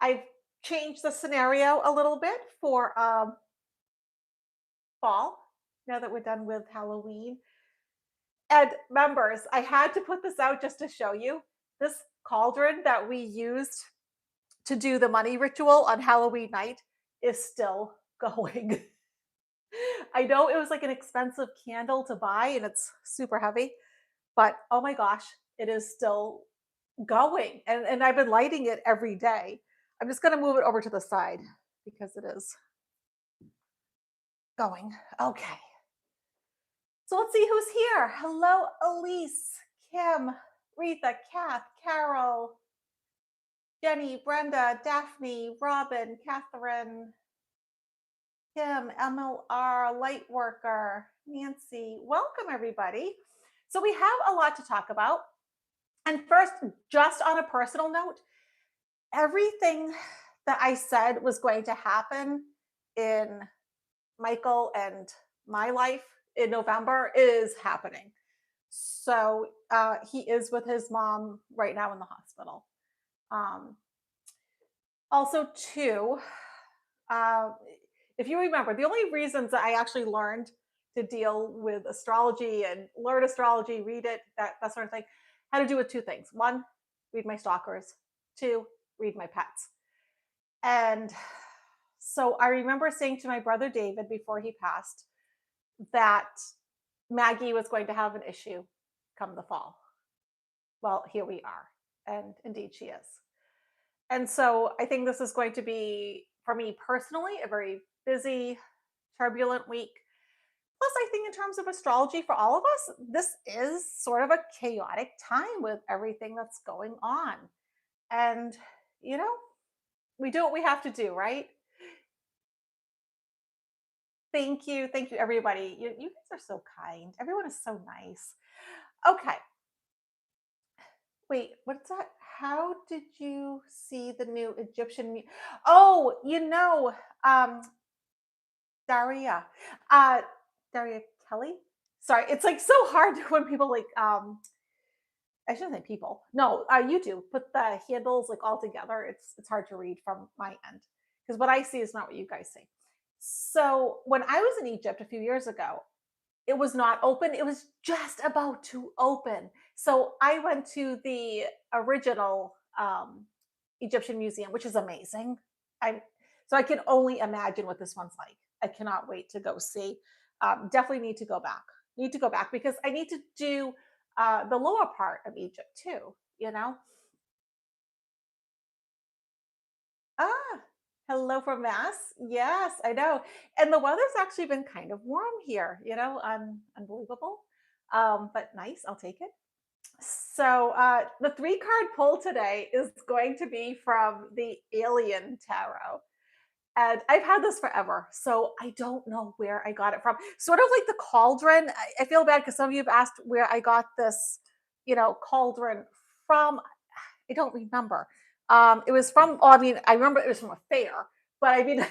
I've changed the scenario a little bit for fall, now that we're done with Halloween. And members, I had to put this out just to show you this cauldron that we used to do the money ritual on Halloween night is still going. I know it was like an expensive candle to buy and it's super heavy, but oh my gosh, it is still going. And I've been lighting it every day. I'm just going to move it over to the side because it is going. Okay. So let's see who's here. Hello, Elise, Kim, Retha, Kath, Carol, Jenny, Brenda, Daphne, Robin, Catherine, Kim, MLR, Lightworker, Nancy. Welcome, everybody. So we have a lot to talk about. And first, just on a personal note, everything that I said was going to happen in Michael and my life in November is happening. So he is with his mom right now in the hospital. Um, Also, too, uh, if you remember, the only reasons that I actually learned to deal with astrology and learn astrology, read it, that sort of thing, had to do with two things. One, read my stalkers. Two, read my pets. And so I remember saying to my brother David before he passed that Maggie was going to have an issue come the fall. Well, here we are. And indeed she is. And so I think this is going to be, for me personally, a very busy, turbulent week. Plus, I think in terms of astrology for all of us, this is sort of a chaotic time with everything that's going on. And, you know, we do what we have to do, right? Thank you. Thank you, everybody. You guys are so kind. Everyone is so nice. Okay. Wait, what's that? How did you see the new Oh, um, Daria, uh, Daria Kelly. Sorry, it's like so hard when people like I shouldn't say people. No, you do put the handles like all together. It's hard to read from my end because what I see is not what you guys see. So when I was in Egypt a few years ago, it was not open. It was just about to open. So I went to the original Egyptian museum, which is amazing. I so I can only imagine what this one's like. I cannot wait to go see. Definitely need to go back. Need to go back because I need to do the lower part of Egypt too. You know. Ah, hello from Mass. Yes, I know. And the weather's actually been kind of warm here. Unbelievable, but nice. I'll take it. So the three-card pull today is going to be from the Alien Tarot. And I've had this forever, so I don't know where I got it from. Sort of like the cauldron. I feel bad because some of you have asked where I got this, cauldron from. I don't remember. It was from. Oh, I mean, I remember it was from a fair, but I mean,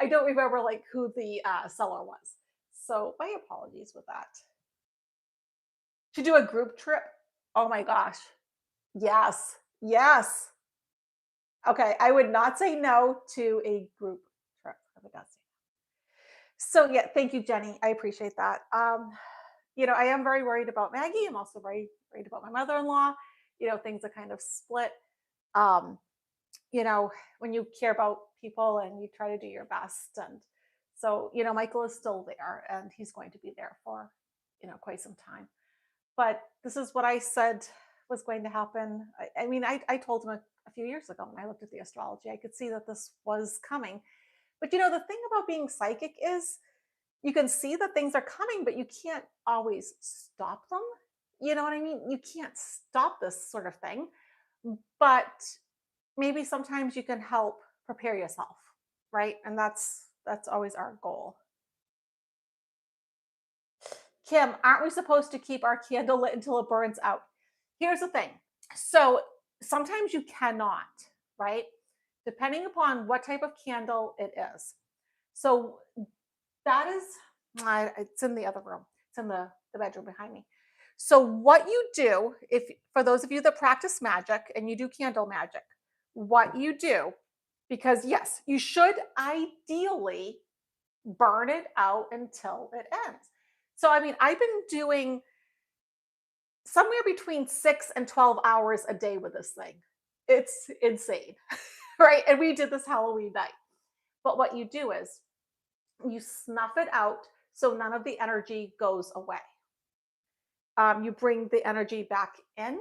I don't remember like who the seller was. So my apologies with that. To do a group trip. Oh my gosh. Yes. Yes. Okay. I would not say no to a group trip. I would not say. So yeah, thank you, Jenny. I appreciate that. I am very worried about Maggie. I'm also very worried about my mother-in-law. Things are kind of split. Um, when you care about people and you try to do your best. And so, Michael is still there and he's going to be there for, quite some time. But this is what I said was going to happen. I told him a few years ago when I looked at the astrology, I could see that this was coming. But the thing about being psychic is you can see that things are coming, but you can't always stop them. You know what I mean? You can't stop this sort of thing. But maybe sometimes you can help prepare yourself, right? And that's always our goal. Kim, aren't we supposed to keep our candle lit until it burns out? Here's the thing. So sometimes you cannot, right? Depending upon what type of candle it is. So that is, it's in the other room. It's in the bedroom behind me. So what you do, if for those of you that practice magic and you do candle magic, what you do Because yes, you should ideally burn it out until it ends. So I mean, I've been doing somewhere between 6 and 12 hours a day with this thing. It's insane, right? And we did this Halloween night. But what you do is you snuff it out so none of the energy goes away. You bring the energy back in,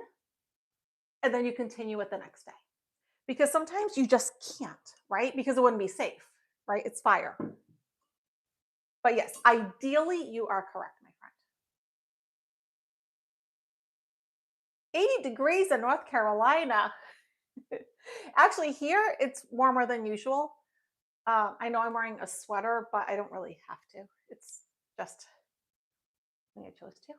and then you continue it the next day. Because sometimes you just can't, right? Because it wouldn't be safe, right? It's fire. But yes, ideally, you are correct, my friend. 80 degrees in North Carolina. Actually, here it's warmer than usual. I know I'm wearing a sweater, but I don't really have to. It's just something I chose to.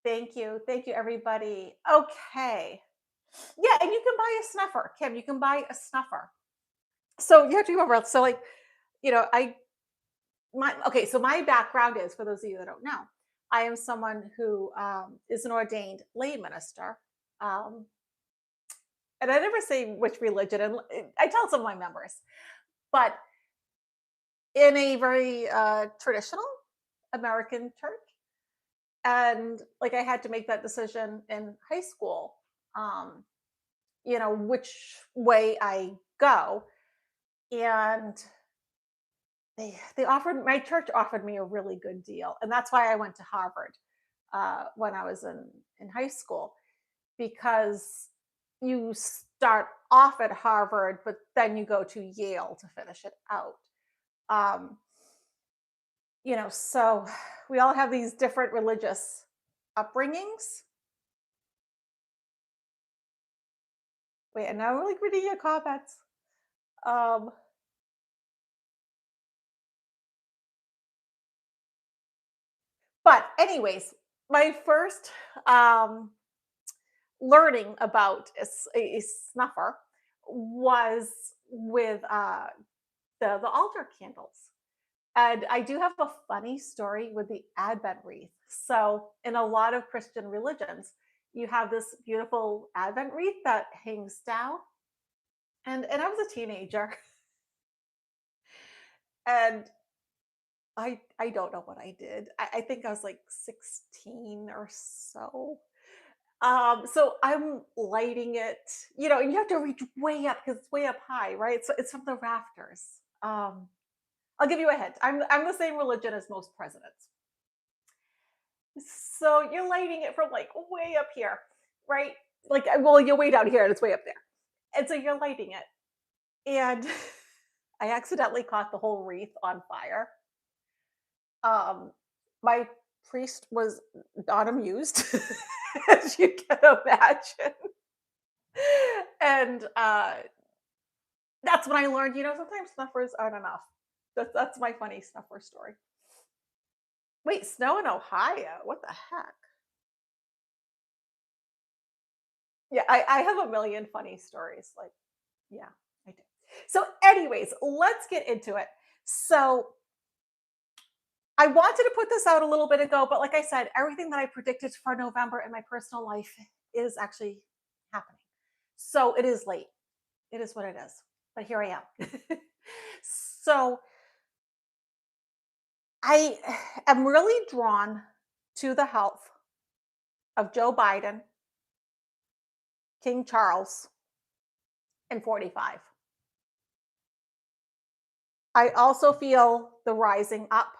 Thank you. Thank you, everybody. Okay. Yeah, and you can buy a snuffer, Kim. You can buy a snuffer. So you have to remember. So, like, I my okay. So my background is, for those of you that don't know, I am someone who is an ordained lay minister. Um, and I never say which religion, and I tell some of my members, but in a very traditional American church. And like I had to make that decision in high school, um, which way I go. And they offered my church offered me a really good deal. And that's why I went to Harvard when I was in high school, because you start off at Harvard, but then you go to Yale to finish it out. Um, so we all have these different religious upbringings. Wait, and now I'm like reading your comments. Um, but anyways, my first learning about a snuffer was with the altar candles. And I do have a funny story with the Advent wreath. So, in a lot of Christian religions, you have this beautiful Advent wreath that hangs down. And I was a teenager, and I don't know what I did. I think I was like 16 or so. So I'm lighting it, and you have to reach way up because it's way up high, right? So it's from the rafters. Um, I'll give you a hint. I'm the same religion as most presidents. So you're lighting it from like way up here, right? Like, well, you're way down here and it's way up there. And so you're lighting it. And I accidentally caught the whole wreath on fire. Um, my priest was not amused, as you can imagine. And that's when I learned, sometimes snuffers aren't enough. That's my funny snuffer story. Wait, snow in Ohio? What the heck? Yeah, I have a million funny stories. Like, yeah, I do. So, anyways, let's get into it. So, I wanted to put this out a little bit ago, but like I said, everything that I predicted for November in my personal life is actually happening. So, it is late. It is what it is. But here I am. So, I am really drawn to the health of Joe Biden, King Charles, and 45. I also feel the rising up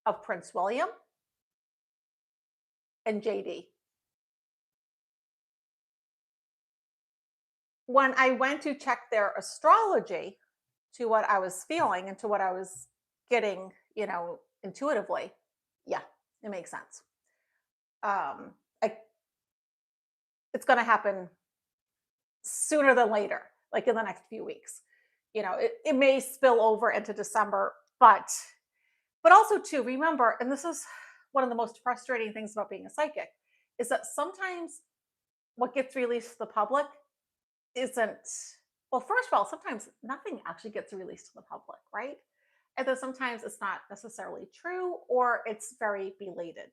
of Prince William and JD. When I went to check their astrology to what I was feeling and to what I was getting, intuitively, yeah, it makes sense. Um, I, it's going to happen sooner than later, like in the next few weeks. It may spill over into December, but also too, remember, and this is one of the most frustrating things about being a psychic, is that sometimes what gets released to the public isn't, well, first of all, sometimes nothing actually gets released to the public, right? And then sometimes it's not necessarily true or it's very belated.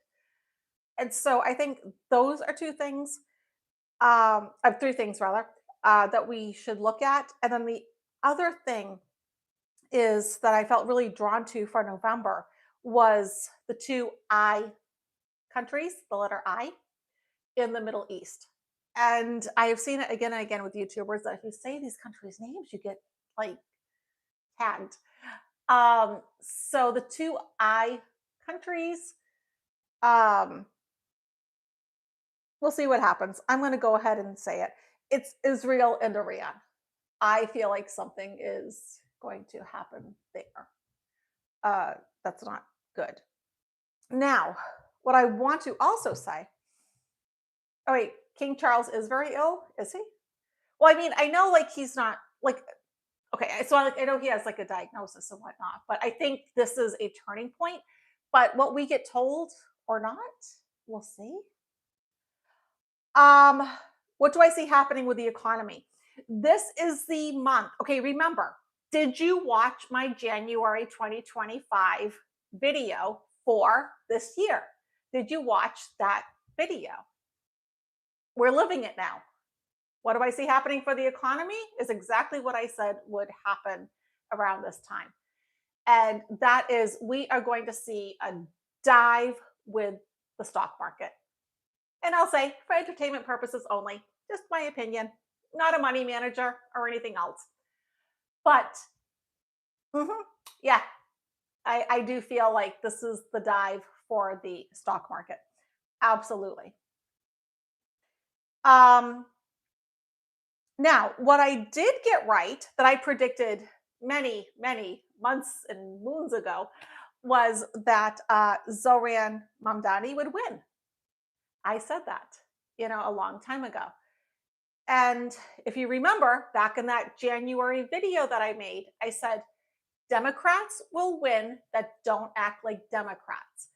And so I think those are two things. I have three things rather that we should look at, and then the other thing is that I felt really drawn to for November was the two I countries, the letter I in the Middle East. And I have seen it again and again with YouTubers that if you say these countries' names, you get like tagged. So the two I countries, um, we'll see what happens. I'm going to go ahead and say it. It's Israel and Iran. I feel like something is going to happen there. That's not good. Now, what I want to also say, oh, wait, King Charles is very ill, is he? Well, I mean, I know like he's not like, okay, so I know he has like a diagnosis and whatnot, but I think this is a turning point. But what we get told or not, we'll see. Um, what do I see happening with the economy? This is the month. Okay, remember, did you watch my January 2025 video for this year? Did you watch that video? We're living it now. What do I see happening for the economy? Is exactly what I said would happen around this time. And that is, we are going to see a dive with the stock market. And I'll say for entertainment purposes only, just my opinion, not a money manager or anything else. But yeah, I do feel like this is the dive for the stock market. Absolutely. Um, Now, what I did get right that I predicted many, many months and moons ago was that Zoran Mamdani would win. I said that, a long time ago. And if you remember back in that January video that I made, I said, Democrats will win that don't act like Democrats.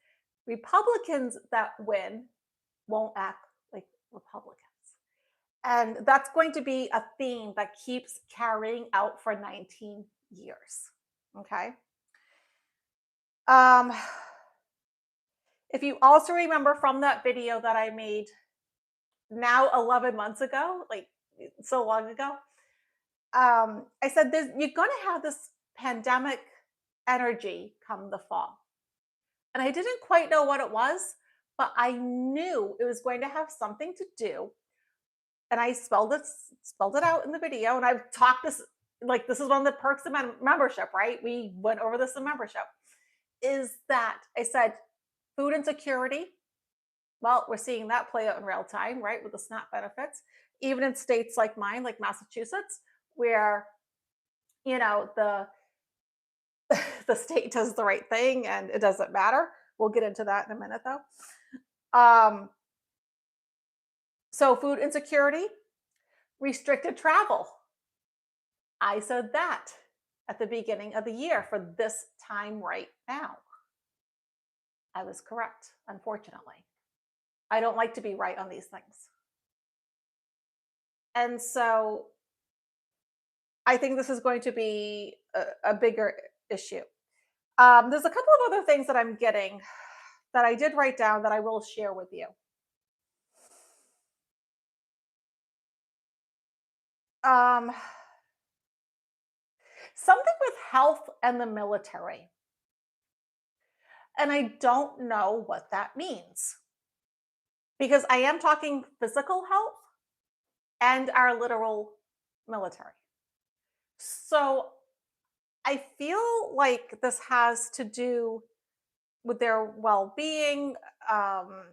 Republicans that win won't act like Republicans. And that's going to be a theme that keeps carrying out for 19 years. Okay. Um, if you also remember from that video that I made now 11 months ago, like so long ago, I said you're going to have this pandemic energy come the fall. And I didn't quite know what it was, but I knew it was going to have something to do, and I spelled it out in the video, and I've talked this like this is one of the perks of membership, right? We went over this in membership. Is that I said food insecurity? Well, we're seeing that play out in real time, right, with the SNAP benefits, even in states like mine, like Massachusetts, where the the state does the right thing and it doesn't matter. We'll get into that in a minute, though. So food insecurity, restricted travel. I said that at the beginning of the year for this time right now. I was correct, unfortunately. I don't like to be right on these things. And so I think this is going to be a bigger issue. There's a couple of other things that I'm getting that I did write down that I will share with you. Um, Something with health and the military. And I don't know what that means because I am talking physical health and our literal military. So I feel like this has to do with their well being, um,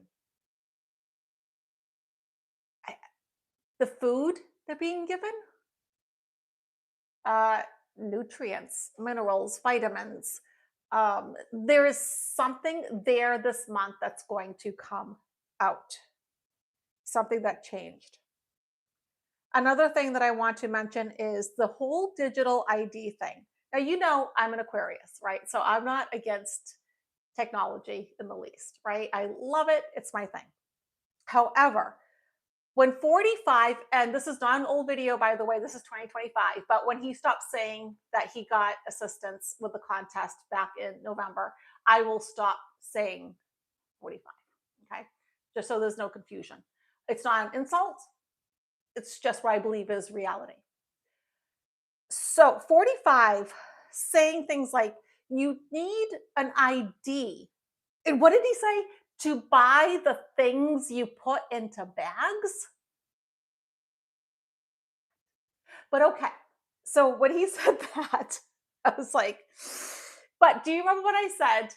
the food they're being given, uh, nutrients, minerals, vitamins. There is something there this month that's going to come out, something that changed. Another thing that I want to mention is the whole digital ID thing. Now, I'm an Aquarius, right? So I'm not against technology in the least, right? I love it. It's my thing. However, when 45, and this is not an old video, by the way, this is 2025, but when he stopped saying that he got assistance with the contest back in November, I will stop saying 45. Okay. Just so there's no confusion. It's not an insult. It's just what I believe is reality. So 45 saying things like, you need an ID. And what did he say? To buy the things you put into bags? But okay. So when he said that, I was like, but do you remember what I said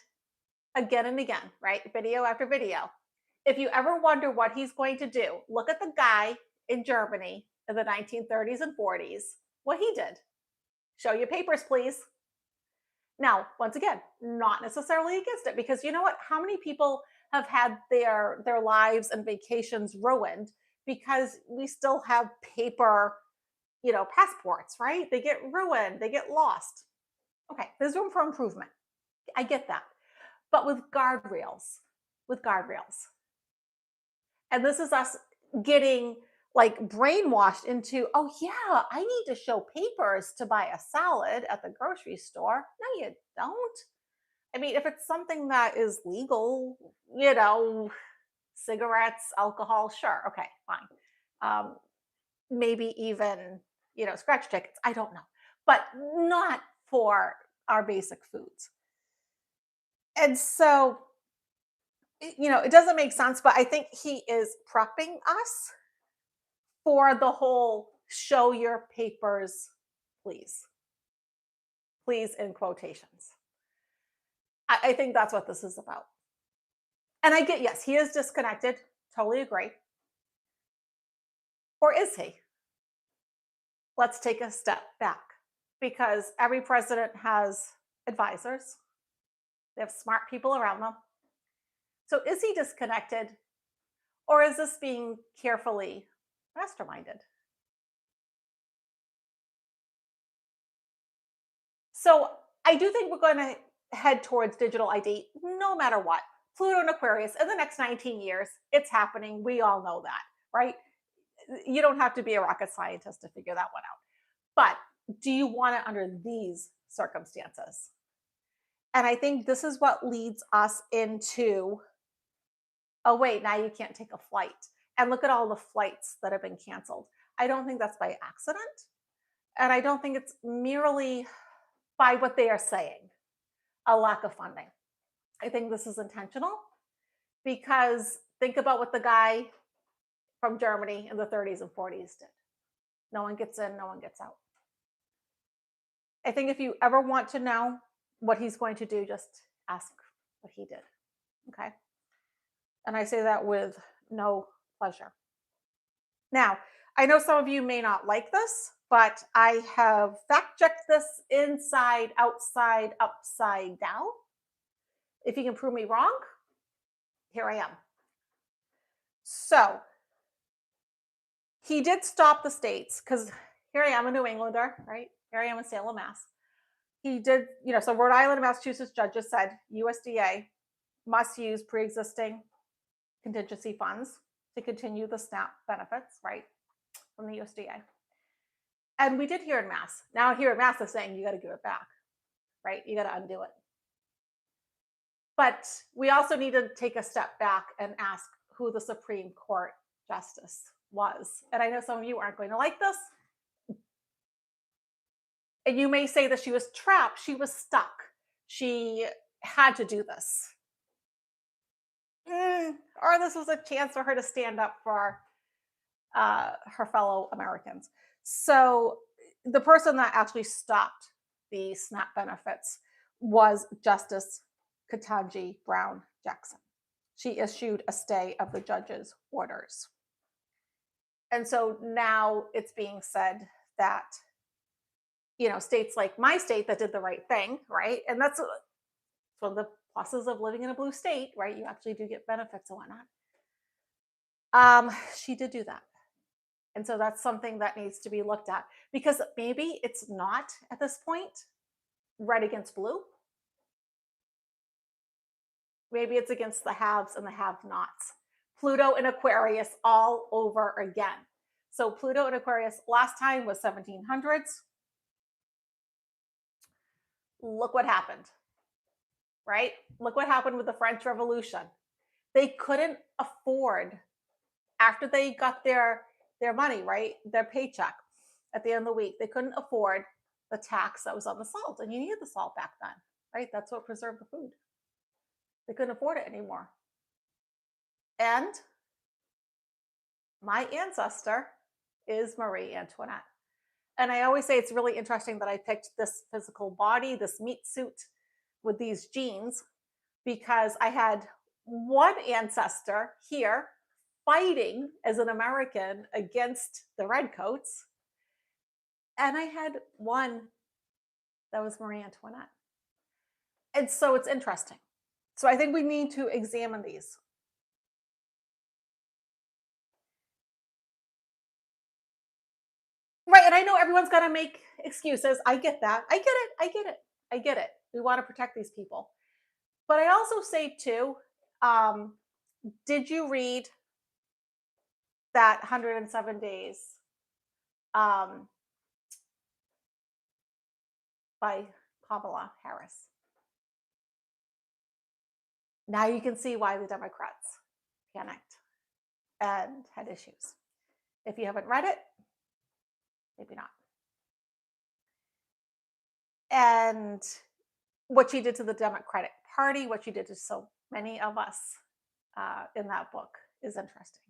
again and again, right? Video after video. If you ever wonder what he's going to do, look at the guy in Germany in the 1930s and 40s, what he did. Show your papers, please. Now, once again, not necessarily against it, because you know what? How many people have had their lives and vacations ruined because we still have paper, passports, right? They get ruined, they get lost. Okay, there's room for improvement. I get that. But with guardrails. And this is us getting like brainwashed into, oh yeah, I need to show papers to buy a salad at the grocery store. No, you don't. I mean, if it's something that is legal, cigarettes, alcohol, sure, okay, fine. Um, Maybe even, scratch tickets. I don't know, but not for our basic foods. And so, it doesn't make sense, but I think he is prepping us for the whole show your papers, please. Please, in quotations. I think that's what this is about. And I get, yes, he is disconnected. Totally agree. Or is he? Let's take a step back because every president has advisors, they have smart people around them. So is he disconnected or is this being carefully masterminded? So I do think we're going to head towards digital ID no matter what. Pluto and Aquarius in the next 19 years, it's happening. We all know that, right? You don't have to be a rocket scientist to figure that one out. But do you want it under these circumstances? And I think this is what leads us into, oh, wait, now you can't take a flight. And look at all the flights that have been canceled. I don't think that's by accident. And I don't think it's merely by what they are saying, a lack of funding. I think this is intentional because think about what the guy from Germany in the 30s and 40s did. No one gets in, no one gets out. I think if you ever want to know what he's going to do, just ask what he did. Okay. And I say that with no pleasure. Now, I know some of you may not like this, but I have fact checked this inside, outside, upside down. If you can prove me wrong, here I am. So he did stop the states because here I am, a New Englander, right? Here I am in Salem, Mass. He did, so Rhode Island and Massachusetts judges said USDA must use pre-existing contingency funds to continue the SNAP benefits, right, from the USDA. And we did here in Mass. Now here in Mass, they're saying you got to give it back, right? You got to undo it. But we also need to take a step back and ask who the Supreme Court justice was. And I know some of you aren't going to like this. And you may say that she was trapped, she was stuck. She had to do this. Or this was a chance for her to stand up for her fellow Americans. So the person that actually stopped the SNAP benefits was Justice Ketanji Brown Jackson. She issued a stay of the judge's orders. And so now it's being said that, states like my state that did the right thing, right? And that's one of the pluses of living in a blue state, right? You actually do get benefits and whatnot. She did do that. And so that's something that needs to be looked at because maybe it's not at this point red against blue. Maybe it's against the haves and the have-nots. Pluto and Aquarius all over again. So Pluto and Aquarius last time was 1700s. Look what happened, right? Look what happened with the French Revolution. They couldn't afford, after they got their their money, right? Their paycheck at the end of the week. They couldn't afford the tax that was on the salt, and you needed the salt back then, right? That's what preserved the food. They couldn't afford it anymore. And my ancestor is Marie Antoinette. And I always say it's really interesting that I picked this physical body, this meat suit with these genes, because I had one ancestor here fighting as an American against the redcoats, and I had one that was Marie Antoinette. And so it's interesting. So I think we need to examine these. Right. And I know everyone's got to make excuses. I get that. I get it. I get it. I get it. We want to protect these people. But I also say, too, um, did you read that 107 days um, by Kamala Harris? Now you can see why the Democrats panicked and had issues. If you haven't read it, maybe not. And what she did to the Democratic Party, what she did to so many of us in that book is interesting.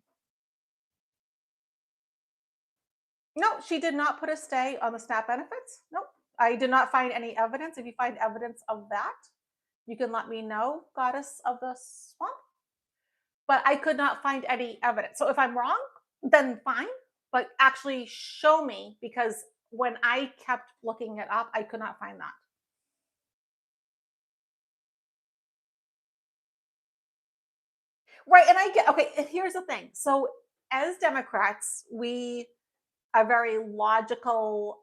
No, she did not put a stay on the SNAP benefits. Nope. I did not find any evidence. If you find evidence of that, you can let me know, goddess of the swamp. But I could not find any evidence. So if I'm wrong, then fine. But actually show me, because when I kept looking it up, I could not find that. Right. And I get, okay, and here's the thing. So as Democrats, we are very logical.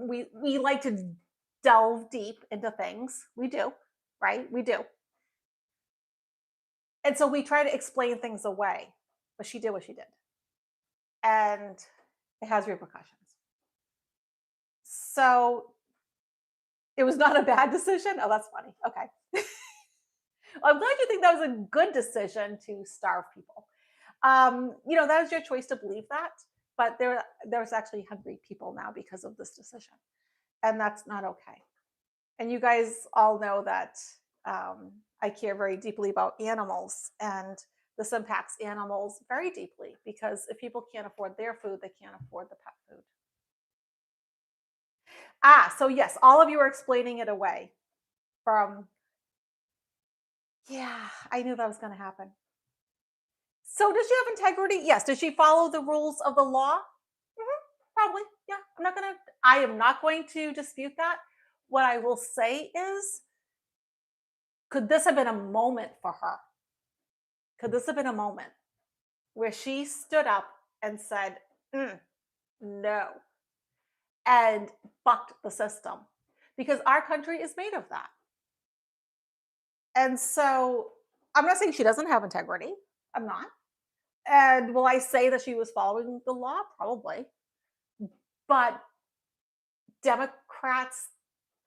We like to delve deep into things. We do, right? We do. And so we try to explain things away. But she did what she did. And it has repercussions. So it was not a bad decision. Oh, that's funny. Okay. Well, I'm glad you think that was a good decision to starve people. That is your choice to believe that, but there's actually hungry people now because of this decision, and that's not okay. And you guys all know that I care very deeply about animals, and this impacts animals very deeply, because if people can't afford their food, they can't afford the pet food. So yes, all of you are explaining it away from, yeah, I knew that was going to happen. So does she have integrity? Yes. Does she follow the rules of the law? Probably. Yeah. I am not going to dispute that. What I will say is, could this have been a moment for her? Could this have been a moment where she stood up and said, no, and bucked the system? Because our country is made of that. And so I'm not saying she doesn't have integrity. I'm not. And will I say that she was following the law? Probably. But Democrats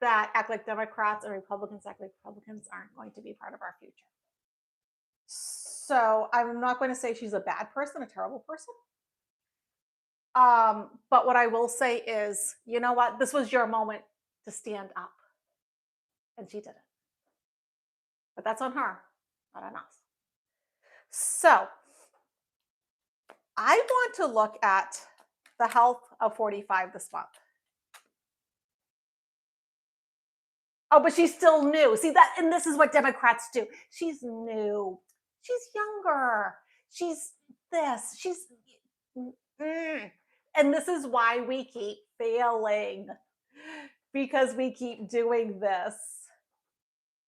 that act like Democrats and Republicans act like Republicans aren't going to be part of our future. So I'm not going to say she's a bad person, a terrible person. But what I will say is, you know what? This was your moment to stand up. And she did it. But that's on her, not on us. So I want to look at the health of 45 this month. Oh, but she's still new. See that, and this is what Democrats do. She's new. She's younger. She's this. She's and this is why we keep failing, because we keep doing this.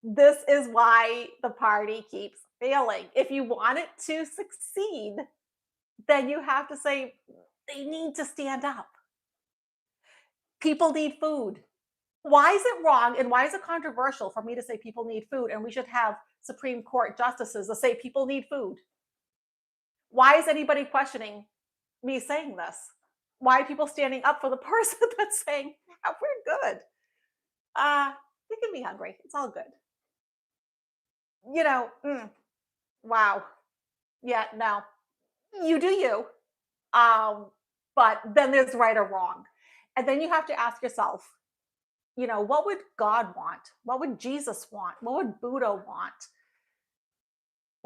This is why the party keeps failing. If you want it to succeed, then you have to say they need to stand up. People need food. Why is it wrong and why is it controversial for me to say people need food, and we should have Supreme Court justices that say people need food? Why is anybody questioning me saying this? Why are people standing up for the person that's saying, yeah, we're good? We can be hungry. It's all good. Wow. Yeah, no. You do you. Um, but then there's right or wrong. And then you have to ask yourself, what would God want? What would Jesus want? What would Buddha want?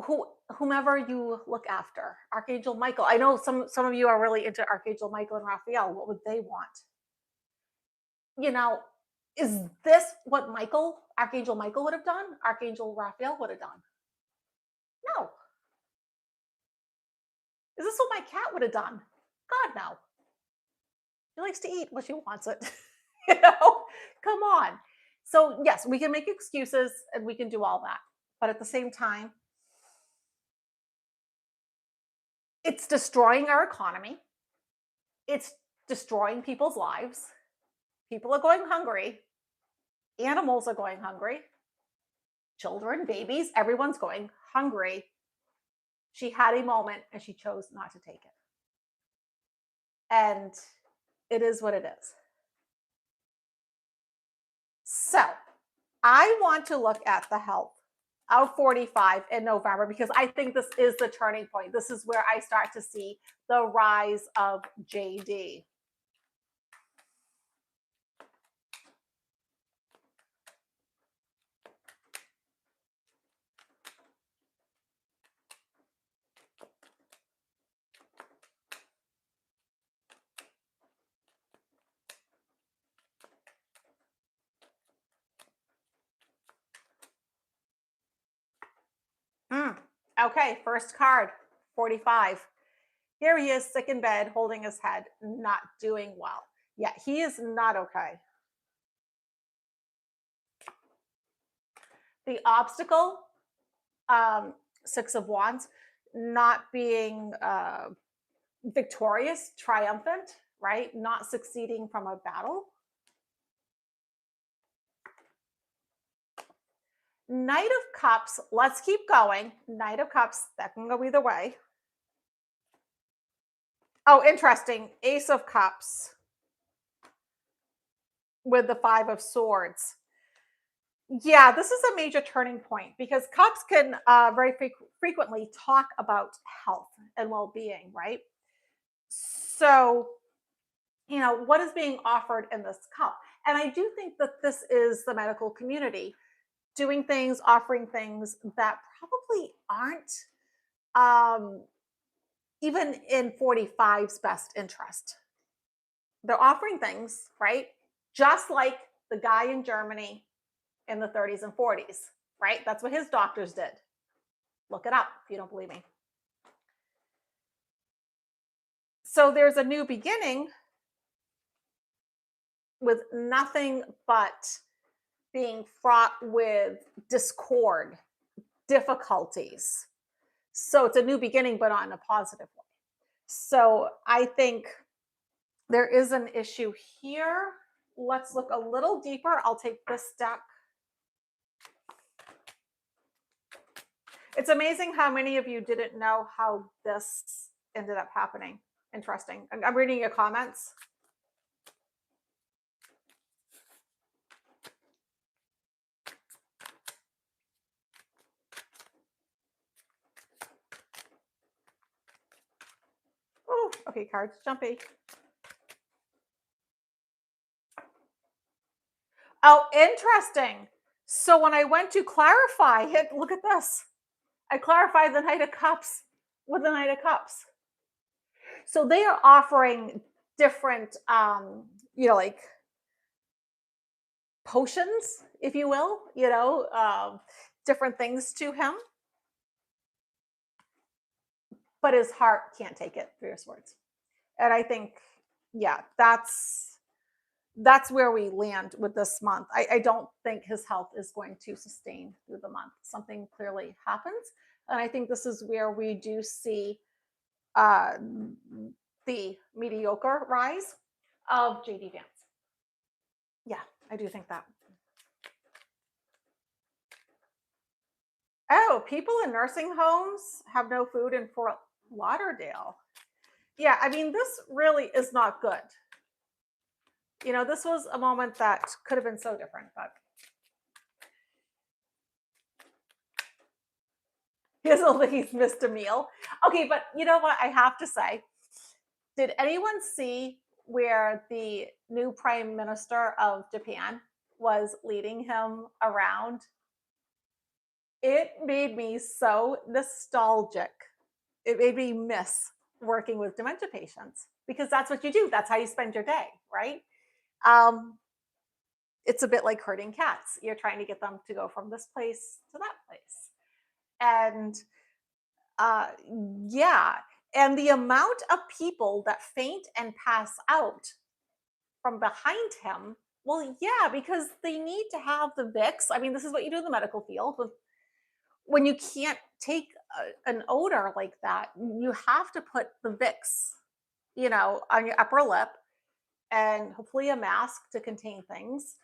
Who, whomever you look after, Archangel Michael. I know some of you are really into Archangel Michael and Raphael. What would they want? You know, is this what Archangel Michael would have done? Archangel Raphael would have done? No. Is this what my cat would have done? God, no. She likes to eat what she wants it. Come on. So, yes, we can make excuses and we can do all that. But at the same time, it's destroying our economy. It's destroying people's lives. People are going hungry. Animals are going hungry. Children, babies, everyone's going hungry. She had a moment and she chose not to take it. And it is what it is. So I want to look at the health of 45 in November because I think this is the turning point. This is where I start to see the rise of JD. Okay, first card, 45. Here he is, sick in bed, holding his head, not doing well. Yeah, he is not okay. The obstacle, 6 of Wands, not being victorious, triumphant, right? Not succeeding from a battle. Knight of Cups, let's keep going. Knight of Cups, that can go either way. Oh, interesting. Ace of Cups with the 5 of Swords. Yeah, this is a major turning point because cups can very frequently talk about health and well-being, right? So, what is being offered in this cup? And I do think that this is the medical community doing things, offering things that probably aren't even in 45's best interest. They're offering things, right? Just like the guy in Germany in the 30s and 40s, right? That's what his doctors did. Look it up if you don't believe me. So there's a new beginning with nothing but being fraught with discord, difficulties. So it's a new beginning, but not in a positive way. So I think there is an issue here. Let's look a little deeper. I'll take this deck. It's amazing how many of you didn't know how this ended up happening. Interesting. I'm reading your comments. Oh, okay, cards jumpy. Oh, interesting. So when I went to clarify it, look at this. I clarified the Knight of Cups with the Knight of Cups. So they are offering different, like potions, if you will, different things to him. But his heart can't take it, 3 of Swords. And I think, yeah, that's where we land with this month. I don't think his health is going to sustain through the month. Something clearly happens. And I think this is where we do see the mediocre rise of JD Vance. Yeah, I do think that. Oh, people in nursing homes have no food in Fort Lauderdale. Yeah, I mean, this really is not good. This was a moment that could have been so different, but he doesn't think he's missed a meal. Okay, but you know what? I have to say, Did anyone see where the new prime minister of Japan was leading him around? It made me so nostalgic. It made me miss working with dementia patients because that's what you do. That's how you spend your day, right? Um, it's a bit like herding cats. You're trying to get them to go from this place to that place. And uh, yeah, and the amount of people that faint and pass out from behind him, well, yeah, because they need to have the Vicks. I mean, this is what you do in the medical field with when you can't take an odor like that, you have to put the Vicks, on your upper lip and hopefully a mask to contain things.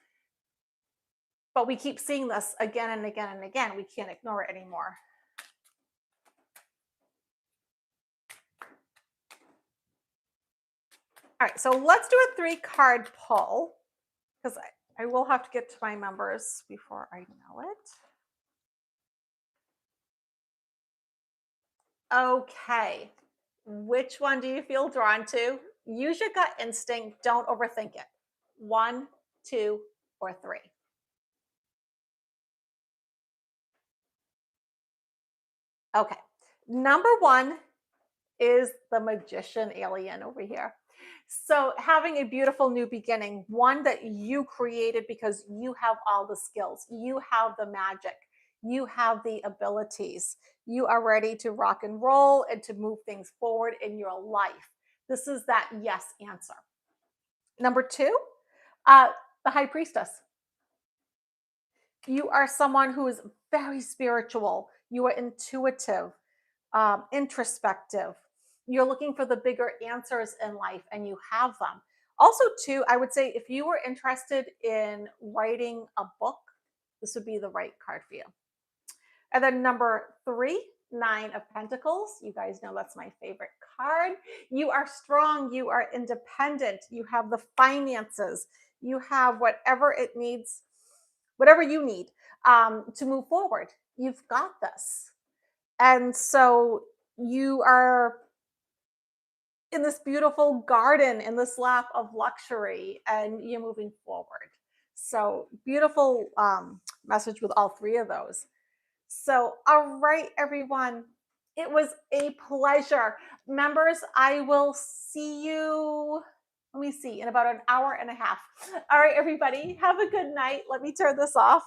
But we keep seeing this again and again and again. We can't ignore it anymore. All right, so let's do a 3-card pull because I will have to get to my members before I know it. Okay, which one do you feel drawn to? Use your gut instinct. Don't overthink it. 1, 2, or 3. Okay. Number 1 is the magician alien over here. So, having a beautiful new beginning, one that you created because you have all the skills, you have the magic, you have the abilities, you are ready to rock and roll and to move things forward in your life. This is that yes answer. Number 2, uh, the high priestess. You are someone who is very spiritual, you are intuitive, introspective. You're looking for the bigger answers in life and you have them. Also, too, I would say if you were interested in writing a book, this would be the right card for you. And then number 3, 9 of Pentacles. You guys know that's my favorite card. You are strong, you are independent, you have the finances, you have whatever it needs, whatever you need to move forward. You've got this. And so you are in this beautiful garden in this lap of luxury and you're moving forward. So beautiful message with all 3 of those. So, all right, everyone. It was a pleasure. Members, I will see you. Let me see, in about an hour and a half. All right, everybody, have a good night. Let me turn this off.